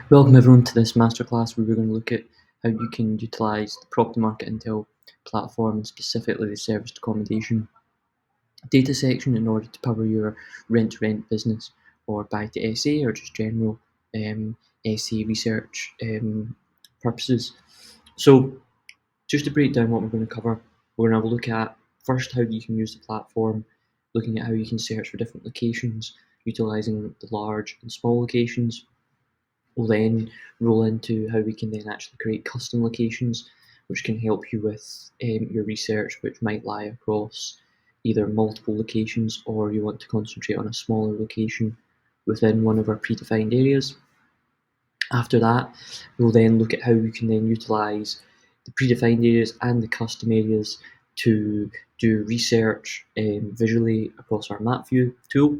Welcome everyone to this masterclass where we're going to look at how you can utilise the property market intel platform, and specifically the serviced accommodation data section, in order to power your rent-to-rent business, or buy to SA, or just general SA research purposes. So just to break down what we're going to cover, we're going to have a look at first how you can use the platform, looking at how you can search for different locations, utilising the large and small locations. We'll then roll into how we can then actually create custom locations, which can help you with your research, which might lie across either multiple locations, or you want to concentrate on a smaller location within one of our predefined areas. After that, we'll then look at how we can then utilize the predefined areas and the custom areas to do research visually across our map view tool.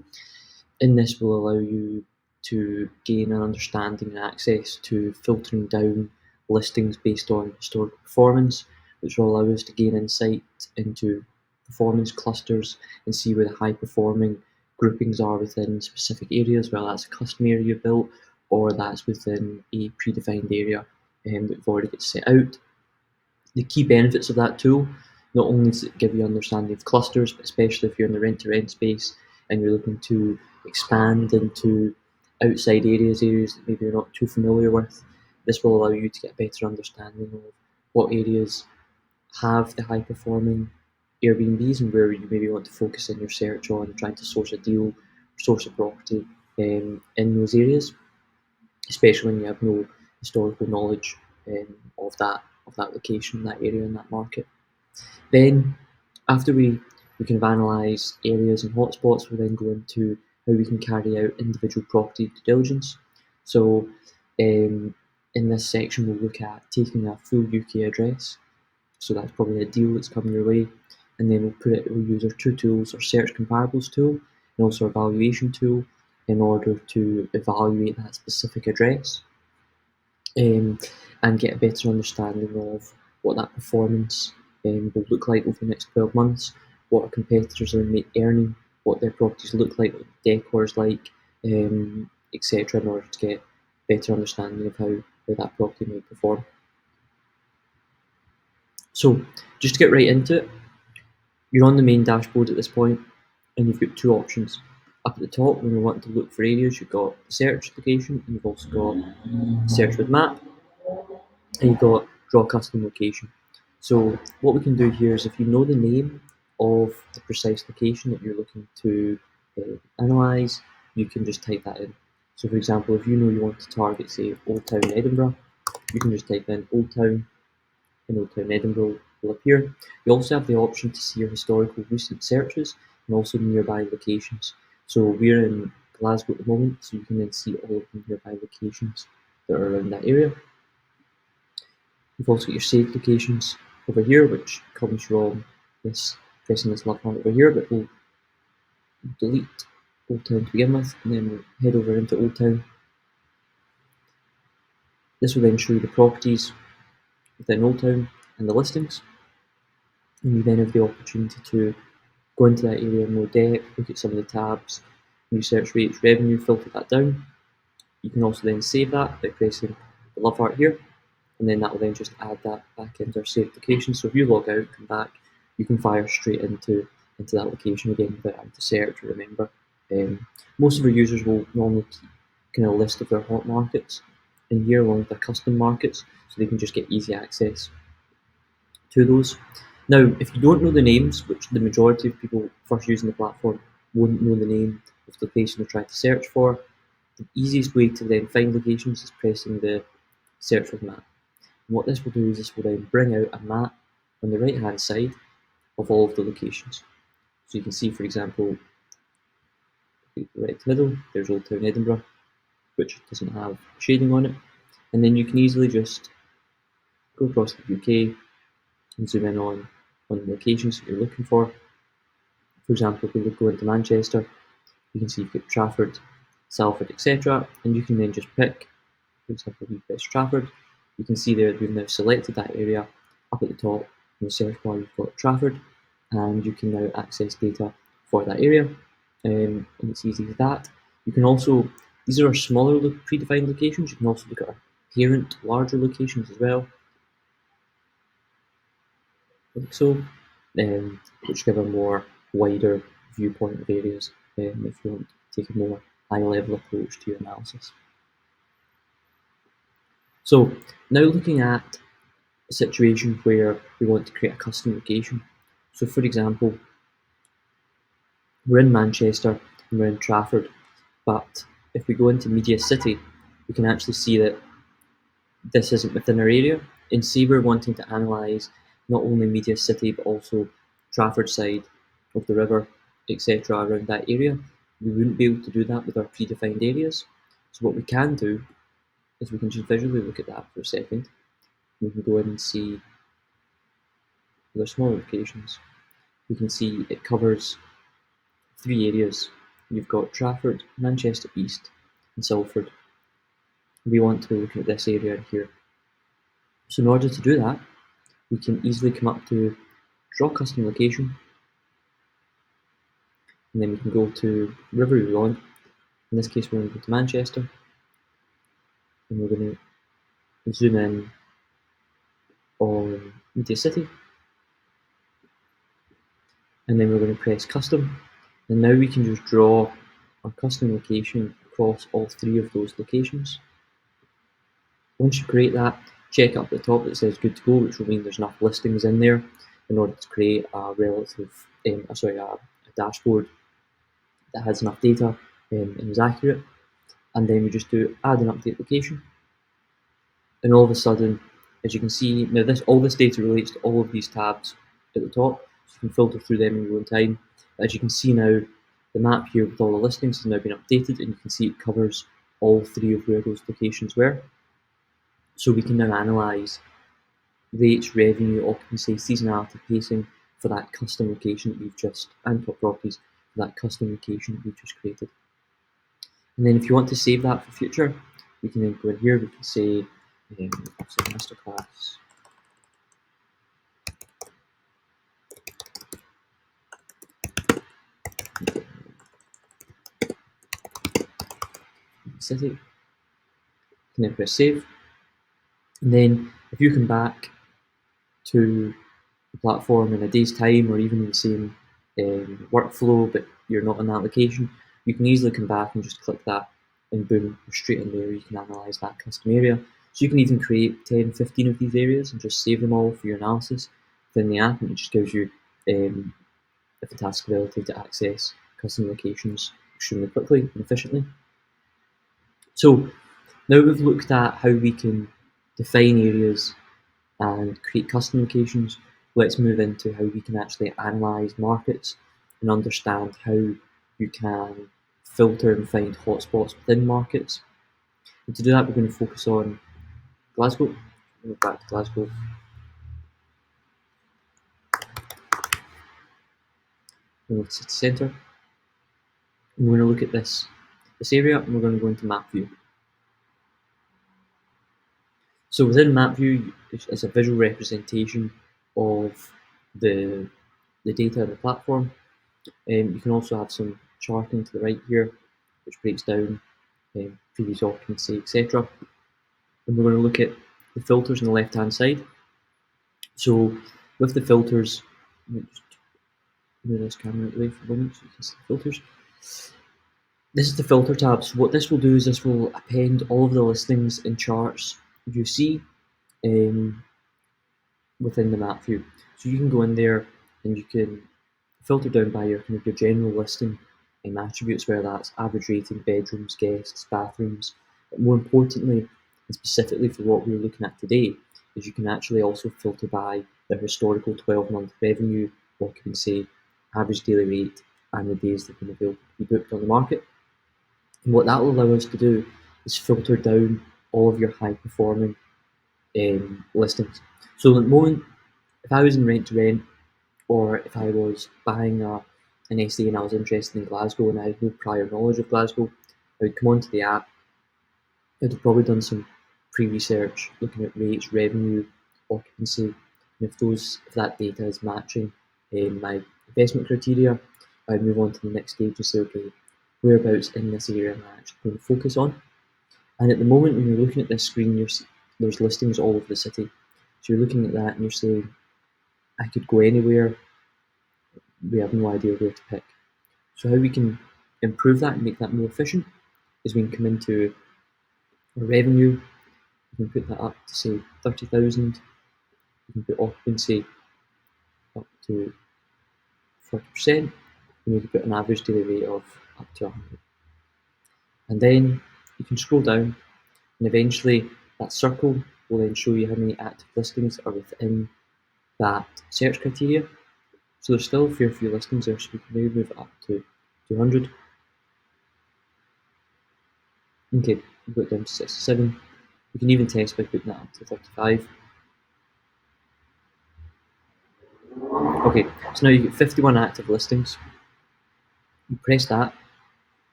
In this will allow you to gain an understanding and access to filtering down listings based on historical performance, which will allow us to gain insight into performance clusters and see where the high performing groupings are within specific areas, whether that's a custom area you've built or that's within a predefined area that we've already got set out. The key benefits of that tool, not only does it give you understanding of clusters, but especially if you're in the rent-to-rent space and you're looking to expand into outside areas that maybe you're not too familiar with, this will allow you to get a better understanding of what areas have the high performing Airbnbs and where you maybe want to focus in your search on trying to source a deal, source a property in those areas, especially when you have no historical knowledge of that location, that area, and that market. Then, after we can analyse areas and hotspots, we'll then go into how we can carry out individual property due diligence. So, in this section, we'll look at taking a full UK address. So that's probably a deal that's coming your way, and then we'll use our two tools, our search comparables tool and also our valuation tool, in order to evaluate that specific address and get a better understanding of what that performance will look like over the next 12 months, what our competitors are earning, what their properties look like, what the decor is like, etc., in order to get a better understanding of how that property may perform. So just to get right into it, you're on the main dashboard at this point, and you've got two options. Up at the top, when you're wanting to look for areas, you've got the search location, and you've also got search with map, and you've got draw custom location. So what we can do here is, if you know the name of the precise location that you're looking to analyse, you can just type that in. So for example, if you know you want to target, say, Old Town Edinburgh, you can just type in Old Town, and Old Town Edinburgh will appear. You also have the option to see your historical recent searches and also nearby locations. So we're in Glasgow at the moment, so you can then see all of the nearby locations that are around that area. You've also got your saved locations over here, which comes from pressing this left hand over here, but we'll delete Old Town to begin with, and then we'll head over into Old Town. This will then show you the properties within Old Town and the listings, and you then have the opportunity to go into that area in more depth, look at some of the tabs, research rates, revenue, filter that down. You can also then save that by pressing the love heart here, and then that will then just add that back into our saved location. So if you log out, come back, you can fire straight into that location again without having to search or remember. Most of our users will normally keep kind of a list of their hot markets in here along with their custom markets, so they can just get easy access to those. Now, if you don't know the names, which the majority of people first using the platform won't know the name of the location they're trying to search for, the easiest way to then find locations is pressing the search with map. And what this will do is this will then bring out a map on the right hand side of all of the locations. So you can see, for example, right to the middle, there's Old Town Edinburgh, which doesn't have shading on it. And then you can easily just go across the UK and zoom in on the locations that you're looking for. For example, if we go into Manchester, you can see you've got Trafford, Salford, etc. And you can then just pick, for example, we press Trafford. You can see there we've now selected that area. Up at the top in the search bar, you've got Trafford, and you can now access data for that area. And it's easy as that. You can also These are our smaller predefined locations. You can also look at our parent larger locations as well, like so, which give a more wider viewpoint of areas if you want to take a more high-level approach to your analysis. So now looking at a situation where we want to create a custom location. So for example, we're in Manchester and we're in Trafford, but if we go into Media City, we can actually see that this isn't within our area. And say we're wanting to analyse not only Media City but also Trafford side of the river, etc. around that area, we wouldn't be able to do that with our predefined areas. So what we can do is we can just visually look at that for a second. We can go in and see the smaller locations. We can see it covers 3 areas. You've got Trafford, Manchester East, and Salford. We want to look at this area here. So in order to do that, we can easily come up to draw custom location, and then we can go to wherever we want. In this case, we're going to go to Manchester, and we're going to zoom in on Media City, and then we're going to press custom, and now we can just draw our custom location across all 3 of those locations. Once you create that, check up at the top that says good to go, which will mean there's enough listings in there in order to create a a dashboard that has enough data and is accurate. And then we just do add an update location, and all of a sudden, as you can see now, all this data relates to all of these tabs at the top, so you can filter through them in your own time. As you can see now, the map here with all the listings has now been updated, and you can see it covers all 3 of where those locations were. So we can now analyse rates, revenue, occupancy, seasonality, pacing for that custom location that we've just, and top properties for that custom location that we've just created. And then if you want to save that for future, we can then go in here, we can say masterclass city, and then press save. And then if you come back to the platform in a day's time, or even in the same workflow, but you're not on that location, you can easily come back and just click that, and boom, you're straight in there. You can analyse that custom area. So you can even create 10, 15 of these areas and just save them all for your analysis within the app, and it just gives you a fantastic ability to access custom locations extremely quickly and efficiently. So now we've looked at how we can define areas and create custom locations, let's move into how we can actually analyse markets and understand how you can filter and find hotspots within markets. And to do that, we're going to focus on Glasgow. We'll go back to Glasgow. We'll go to city centre. And we're going to look at this area, and we're going to go into map view. So within map view, it's a visual representation of the data on the platform. You can also have some charting to the right here, which breaks down previous occupancy, etc. And we're going to look at the filters on the left-hand side. So with the filters, let me just move this camera away for a moment so you can see the filters. This is the filter tab. So what this will do is this will append all of the listings and charts you see within the map view. So you can go in there and you can filter down by your kind of your general listing attributes, whether that's average rating, bedrooms, guests, bathrooms. But more importantly, and specifically for what we're looking at today, is you can actually also filter by the historical 12-month revenue, occupancy, average daily rate, and the days they've been available to be booked on the market. And what that will allow us to do is filter down all of your high-performing listings. So at the moment, if I was in rent to rent, or if I was buying an SA and I was interested in Glasgow and I had no prior knowledge of Glasgow, I would come onto the app. I'd have probably done some pre-research looking at rates, revenue, occupancy, and if that data is matching my investment criteria, I'd move on to the next stage and say, okay, whereabouts in this area am I actually going to focus on. And at the moment when you're looking at this screen, there's listings all over the city. So you're looking at that and you're saying, I could go anywhere, we have no idea where to pick. So how we can improve that and make that more efficient is we can come into our revenue, we can put that up to say 30,000, we can put occupancy up to 40%, and we can put an average daily rate of up to 100. And then you can scroll down, and eventually that circle will then show you how many active listings are within that search criteria. So there's still a fair few listings there, so we can maybe move it up to 200. Okay, we've got it down to 67. We can even test by putting that up to 35. Okay, so now you get 51 active listings. You press that.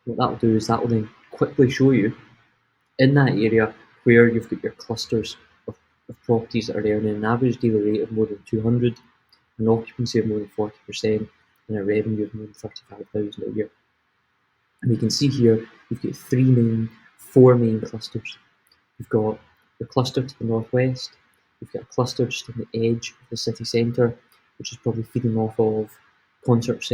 What that will do is that will then quickly show you in that area where you've got your clusters of properties that are earning an average daily rate of more than 200, an occupancy of more than 40%, and a revenue of more than 35,000 a year. And we can see here we've got four main clusters. We've got the cluster to the northwest, we've got a cluster just on the edge of the city centre, which is probably feeding off of concert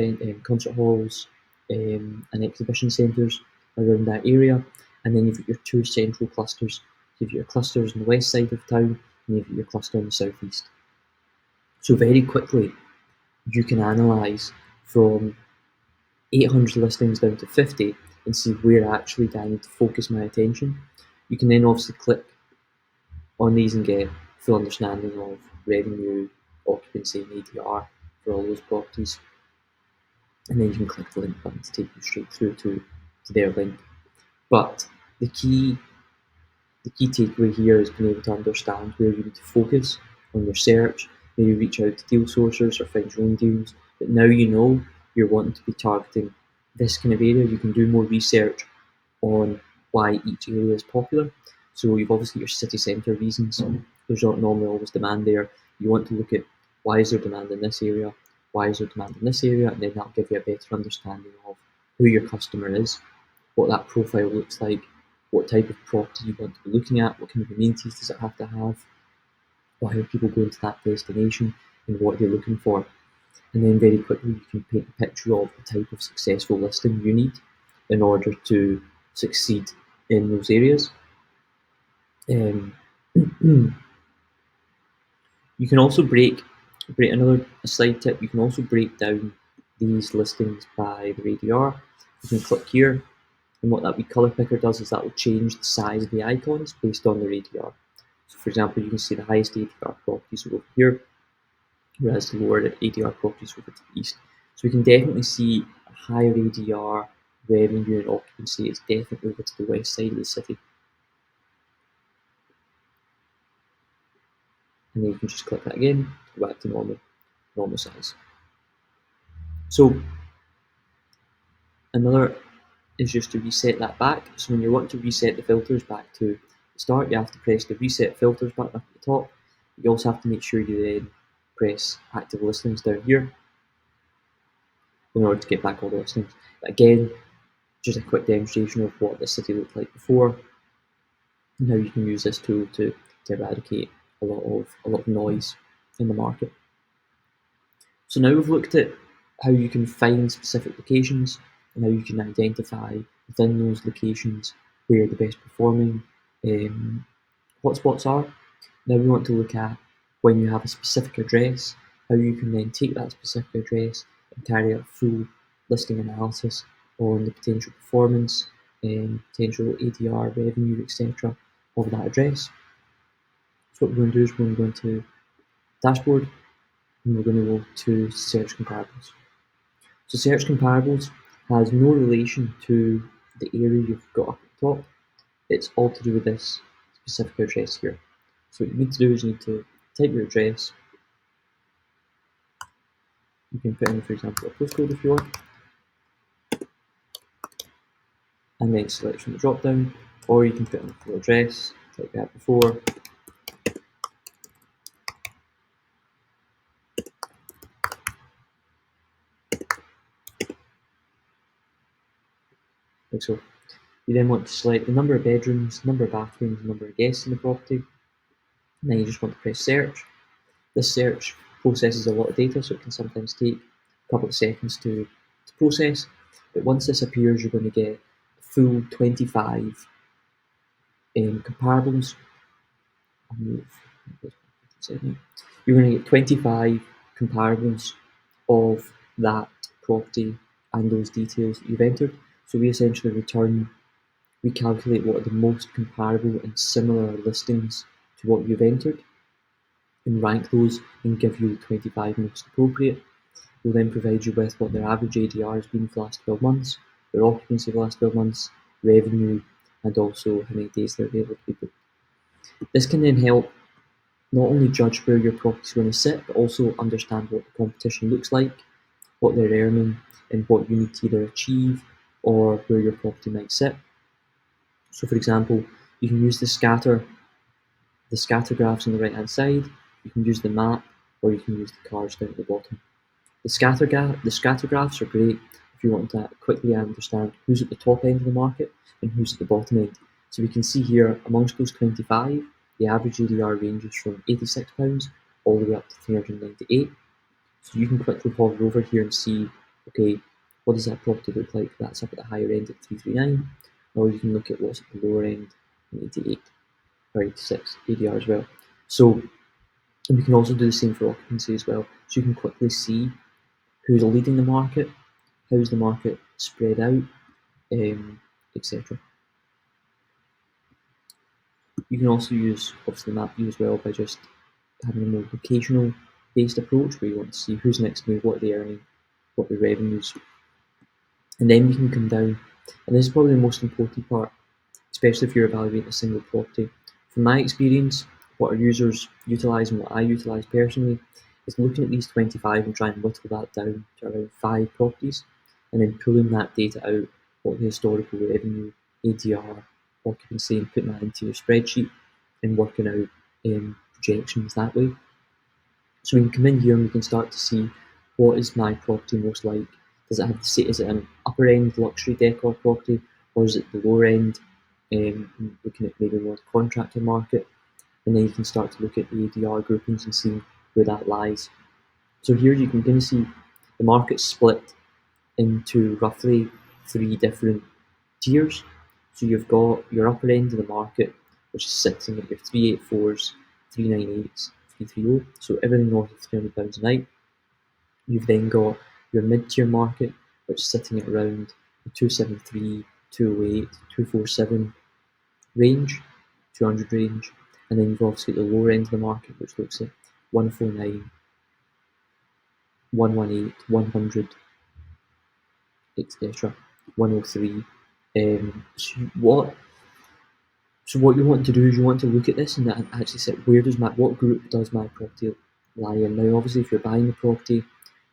halls and exhibition centres around that area. And then you've got your two central clusters. You've got your clusters on the west side of town, and you've got your cluster on the southeast. So very quickly, you can analyse from 800 listings down to 50 and see where actually do I need to focus my attention. You can then obviously click on these and get full understanding of revenue, occupancy, and ADR for all those properties. And then you can click the link button to take you straight through to their link. But the key takeaway here is being able to understand where you need to focus on your search, maybe reach out to deal sourcers or find your own deals. But now you know you're wanting to be targeting this kind of area, you can do more research on why each area is popular. So you've obviously your city centre reasons. There's not normally always demand there. You want to look at why is there demand in this area, why is there demand in this area, and then that'll give you a better understanding of who your customer is, what that profile looks like, what type of property you want to be looking at, what kind of amenities does it have to have, why are people going to that destination, and what they're looking for. And then very quickly you can paint a picture of the type of successful listing you need in order to succeed in those areas. You can also break another slide tip. You can also break down these listings by their ADR. You can click here, and what that wee colour picker does is that will change the size of the icons based on their ADR. So, for example, you can see the highest ADR properties are over here, whereas the lower ADR properties are over to the east. So we can definitely see a higher ADR revenue and occupancy is definitely over to the west side of the city. And then you can just click that again, go back to normal size. So another is just to reset that back. So when you want to reset the filters back to the start, you have to press the reset filters button up at the top. You also have to make sure you then press active listings down here in order to get back all the listings. But again, just a quick demonstration of what the city looked like before and how you can use this tool to eradicate a lot of noise in the market. So now we've looked at how you can find specific locations and how you can identify within those locations where the best performing hotspots are. Now we want to look at when you have a specific address, how you can then take that specific address and carry out full listing analysis on the potential performance and potential ADR, revenue, etc. of that address. So what we're going to do is we're going to go into dashboard and we're going to go to search comparables. So search comparables has no relation to the area you've got up at the top. It's all to do with this specific address here. So what you need to do is you need to type your address. You can put in, for example, a postcode if you want, and then select from the drop down, or you can put in a full address like we had before. So you then want to select the number of bedrooms, number of bathrooms, number of guests in the property, and then you just want to press search. This search processes a lot of data, so it can sometimes take a couple of seconds to process. But once this appears, you're going to get a full 25 comparables. You're going to get 25 comparables of that property and those details that you've entered. So we essentially we calculate what are the most comparable and similar listings to what you've entered and rank those and give you the 25 most appropriate. We'll then provide you with what their average ADR has been for the last 12 months, their occupancy for the last 12 months, revenue, and also how many days they're available to people. This can then help not only judge where your property is going to sit, but also understand what the competition looks like, what they're earning, and what you need to either achieve or where your property might sit. So for example, you can use the scatter graphs on the right hand side, you can use the map, or you can use the cars down at the bottom. The scatter graphs are great if you want to quickly understand who's at the top end of the market and who's at the bottom end. So we can see here amongst those 25, the average ADR ranges from £86 all the way up to £398. So you can quickly hover over here and see, okay, what does that property look like? That's up at the higher end at 339, or you can look at what's at the lower end at 88 or 86 ADR as well. So, and we can also do the same for occupancy as well. So you can quickly see who's leading the market, how's the market spread out, etc. You can also use obviously the map view as well by just having a more locational based approach where you want to see who's next to me, what they're earning, what their revenues, and then we can come down, and this is probably the most important part, especially if you're evaluating a single property. From my experience, what our users utilise and what I utilise personally is looking at these 25 and trying to whittle that down to around 5 properties, and then pulling that data out, what the historical revenue, ADR, occupancy, and putting that into your spreadsheet and working out projections that way. So we can come in here and we can start to see what is my property most like. Does it have is it an upper end luxury decor property, or is it the lower end? Looking at maybe more the contractor market, and then you can start to look at the ADR groupings and see where that lies. So here you can see the market split into roughly 3 different tiers. So you've got your upper end of the market, which is sitting at your 384s, 398s, 330, so everything north of £300 a night. You've then got your mid-tier market, which is sitting at around the 273, 208, 247 range, 200 range, and then you've obviously got the lower end of the market, which looks at 149, 118, 100, etc., 103. So what you want to do is you want to look at this and actually say, what group does my property lie in? Now, obviously, if you're buying the property,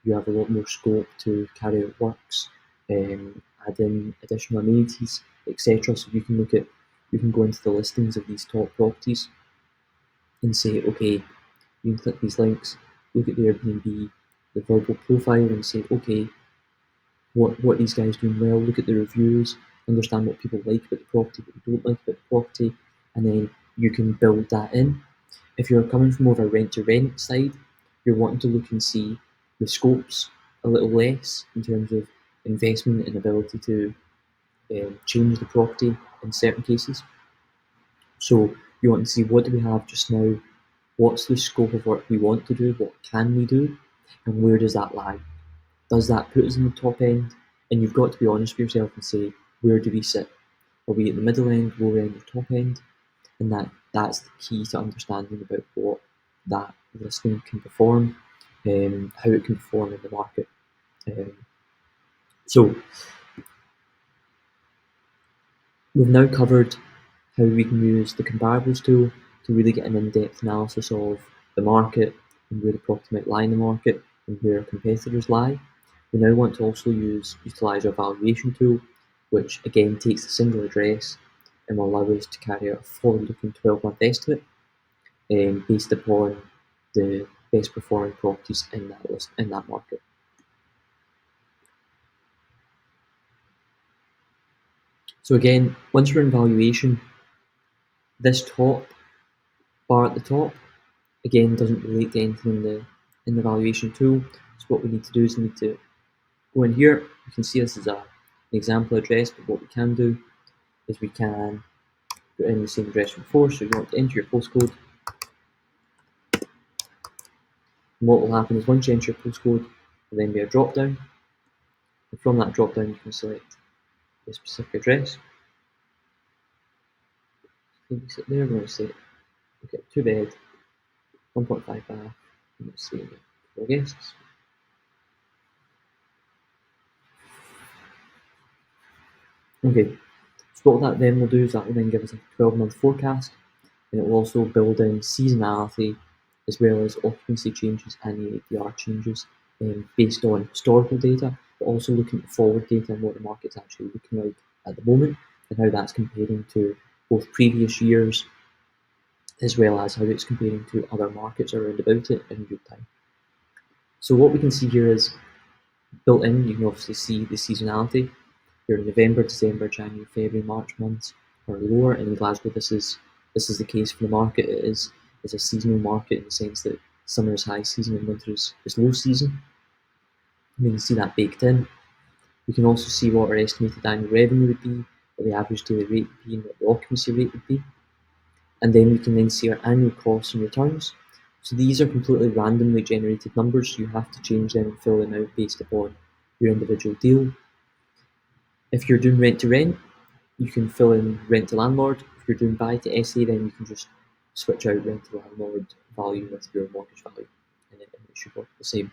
you have a lot more scope to carry out works, add in additional amenities, etc. So you can go into the listings of these top properties and say, okay, you can click these links, look at the Airbnb, the verbal profile, and say, okay, what these guys doing well, look at the reviews, understand what people like about the property, what they don't like about the property, and then you can build that in. If you're coming from more of a rent-to-rent side, you're wanting to look and see the scopes a little less in terms of investment and ability to change the property in certain cases. So you want to see what do we have just now, what's the scope of work we want to do, what can we do, and where does that lie? Does that put us in the top end? And you've got to be honest with yourself and say, where do we sit? Are we at the middle end, lower end, or top end? And that's the key to understanding about what that listing can perform, how it can perform in the market. So we've now covered how we can use the comparables tool to really get an in-depth analysis of the market and where the property might lie in the market and where competitors lie. We now want to also utilise our valuation tool, which again takes a single address and will allow us to carry out a forward-looking 12-month estimate based upon the best performing properties in that market. So again, once we're in valuation, this top bar at the top, again, doesn't relate to anything in the valuation tool. So what we need to do is we need to go in here. You can see this is an example address, but what we can do is we can put in the same address from before. So you want to enter your postcode. And what will happen is once you enter your postcode, there'll then be a drop down. And from that drop down, you can select the specific address. There, we're going to say, okay, 2 bed, 1.5 bath, let's say 4 guests. Okay, so what that then will do is that will then give us a 12-month forecast, and it will also build in seasonality as well as occupancy changes and ADR changes based on historical data, but also looking at forward data and what the market's actually looking like at the moment and how that's comparing to both previous years as well as how it's comparing to other markets around about it in real time. So what we can see here is built in, you can obviously see the seasonality. Your November, December, January, February, March months are lower, and in Glasgow this is the case for the market. It's a seasonal market in the sense that summer is high season and winter is low season. We can see that baked in. We can also see what our estimated annual revenue would be, what the average daily rate would be, and what the occupancy rate would be. And then we can then see our annual costs and returns. So these are completely randomly generated numbers, so you have to change them and fill them out based upon your individual deal. If you're doing rent to rent, you can fill in rent to landlord. If you're doing buy to SA, then you can just switch out rent to landlord value with your mortgage value, and it should work the same.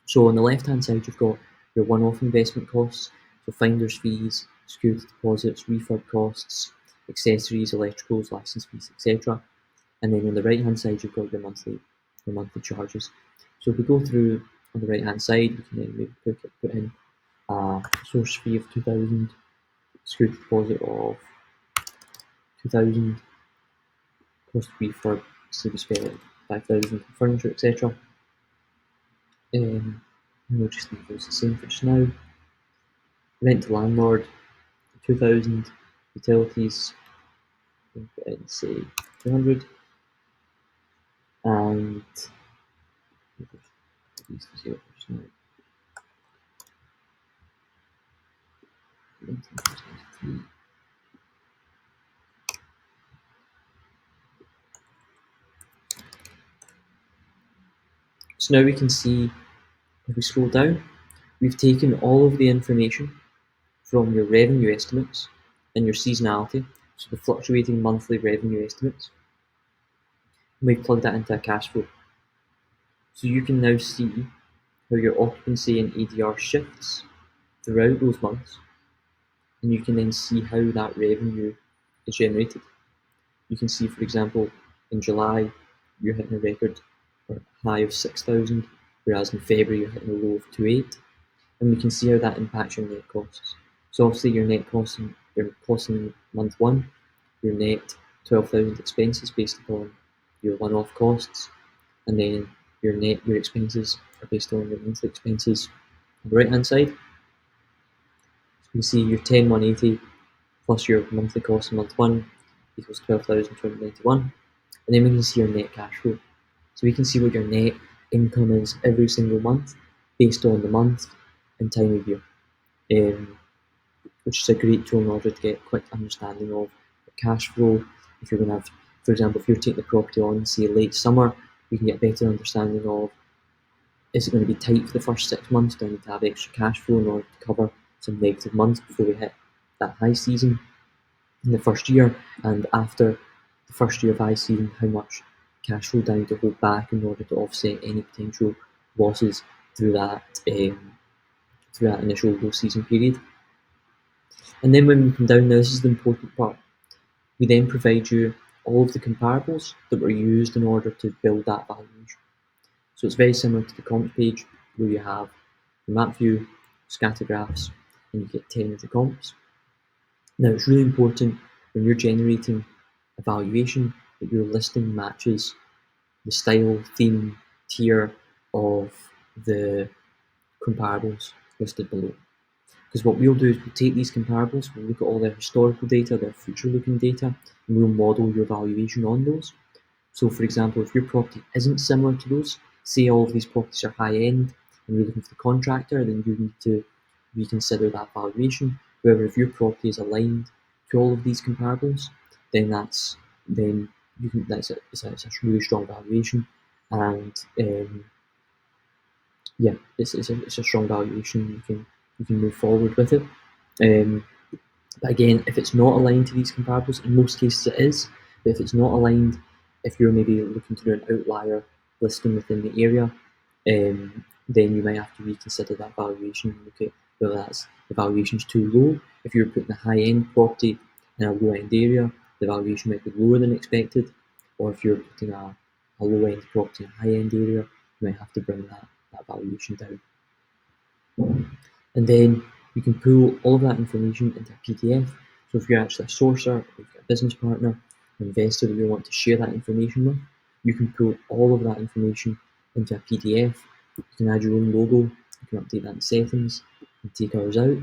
So on the left hand side, you've got your one-off investment costs, so finder's fees, security deposits, refurb costs, accessories, electricals, license fees, etc. And then on the right hand side, you've got your monthly charges. So if we go through on the right hand side, we can then maybe put in a source fee of 2,000, security deposit of 2,000, cost refurb, so we spent 5,000 for furniture, etc. And we'll just leave those the same for just now. Rent to landlord, 2,000, utilities, we'll put in say 200, and these for 0 for just now. So now we can see, if we scroll down, we've taken all of the information from your revenue estimates and your seasonality, so the fluctuating monthly revenue estimates, and we've plugged that into a cash flow. So you can now see how your occupancy and ADR shifts throughout those months, and you can then see how that revenue is generated. You can see, for example, in July, you're hitting a record or high of 6,000, whereas in February you're hitting a low of 2.8, and we can see how that impacts your net costs. So obviously your net costs in month one, your net 12,000 expenses based upon your one-off costs, and then your expenses are based on your monthly expenses on the right hand side. So you can see your 10,180 plus your monthly cost in month one equals 12,291, and then we can see your net cash flow. So we can see what your net income is every single month based on the month and time of year, which is a great tool in order to get a quick understanding of the cash flow. If you're going to have, for example, if you're taking the property on, say, late summer, you can get a better understanding of, is it going to be tight for the first 6 months? Do I need to have extra cash flow in order to cover some negative months before we hit that high season in the first year? And after the first year of high season, how much cash flow do I need to hold back in order to offset any potential losses through that initial low season period? And then when we come down, now this is the important part, we then provide you all of the comparables that were used in order to build that valuation. So it's very similar to the comps page, where you have the map view, scatter graphs, and you get 10 of the comps. Now it's really important when you're generating a valuation that your listing matches the style, theme, tier of the comparables listed below. Because what we'll do is we'll take these comparables, we'll look at all their historical data, their future-looking data, and we'll model your valuation on those. So, for example, if your property isn't similar to those, say all of these properties are high-end, and you're looking for the contractor, then you need to reconsider that valuation. However, if your property is aligned to all of these comparables, then it's a really strong valuation, and yeah, it's a strong valuation. You can move forward with it. Um, but again, if it's not aligned to these comparables, in most cases it is, but if it's not aligned, if you're maybe looking to do an outlier listing within the area, then you might have to reconsider that valuation and look at whether the valuation's too low. If you're putting a high-end property in a low-end area, the valuation might be lower than expected, or if you're putting a low-end property in a high-end area, you might have to bring that valuation down. And then you can pull all of that information into a PDF. So if you're actually a sourcer, if you've got a business partner, an investor that you want to share that information with, you can pull all of that information into a PDF. You can add your own logo, you can update that in settings, and take ours out,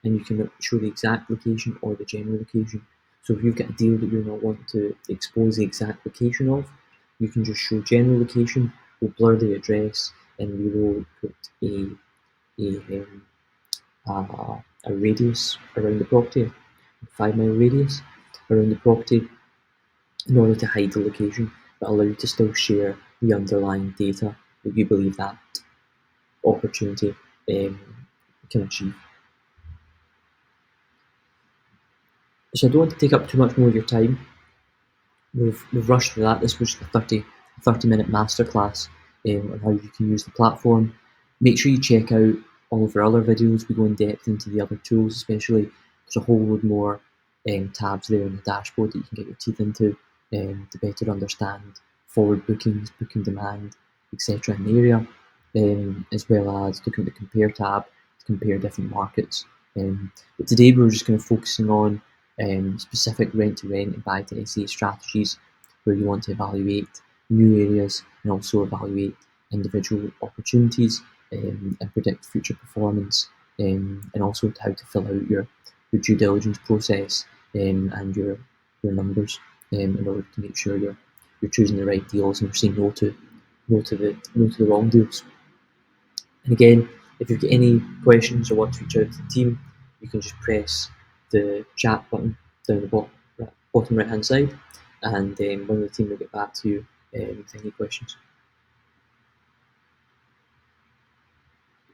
and you can show the exact location or the general location. So if you've got a deal that you're not wanting to expose the exact location of, you can just show general location, we'll blur the address, and we will put a a radius around the property, a 5 mile radius around the property, in order to hide the location, but allow you to still share the underlying data that you believe that opportunity can achieve. So I don't want to take up too much more of your time. We've rushed through that. This was a 30-minute masterclass on how you can use the platform. Make sure you check out all of our other videos. We go in depth into the other tools, especially there's a whole load more tabs there in the dashboard that you can get your teeth into to better understand forward bookings, booking demand, etc. in the area, as well as looking at the compare tab to compare different markets. But today we're just going to focusing on specific rent-to-rent and buy-to-SA strategies where you want to evaluate new areas and also evaluate individual opportunities and predict future performance, and also how to fill out your due diligence process and your numbers in order to make sure you're choosing the right deals and you're saying no to the wrong deals. And again, if you've got any questions or want to reach out to the team, you can just press the chat button down the bottom right hand side, and one of the team will get back to you with any questions.